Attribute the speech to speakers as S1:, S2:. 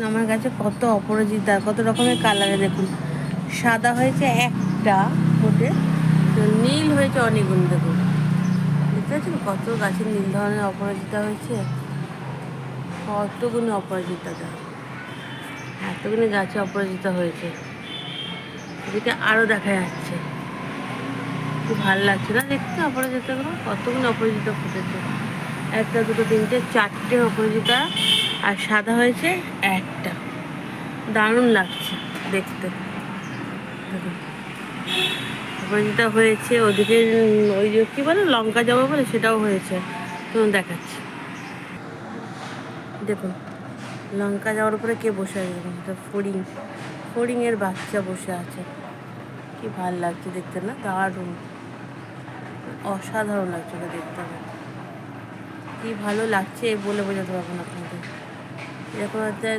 S1: আমার কাছে কত অপরাজিতা, কত রকমের কালারে দেখুন। সাদা হয়েছে একটা ফুটে, নীল হয়েছে অনেকগুলো। দেখুন, দেখতে পাচ্ছেন কত গাছের নীল ধরনের অপরাজিতা হয়েছে, কতগুলো অপরাজিতা। এতগুলো গাছে অপরাজিতা হয়েছে, এদিকে আরও দেখা যাচ্ছে। খুব ভালো লাগছে না দেখতে অপরাজিতাগুলো? কতগুলো অপরাজিতা ফুটেছে, একটা দুটো তিনটে চারটে অপরাজিতা, আর সাদা হয়েছে একটা। দারুণ লাগছে দেখতে। দেখুন অপরাজিতা হয়েছে, ওদিকে ওই যে কী বলে লঙ্কা জবা বলে, সেটাও হয়েছে। তখন দেখাচ্ছি, দেখুন লঙ্কা যাওয়ার উপরে কে বসে আছে, দেখুন এটা ফড়িং, ফড়িংয়ের বাচ্চা বসে আছে। কি ভাল লাগছে দেখতে না? দারুণ, অসাধারণ লাগছে ওটা দেখতে। কি ভালো লাগছে বলে বোঝাতে পারবো না আপনাদের। এরকম একটা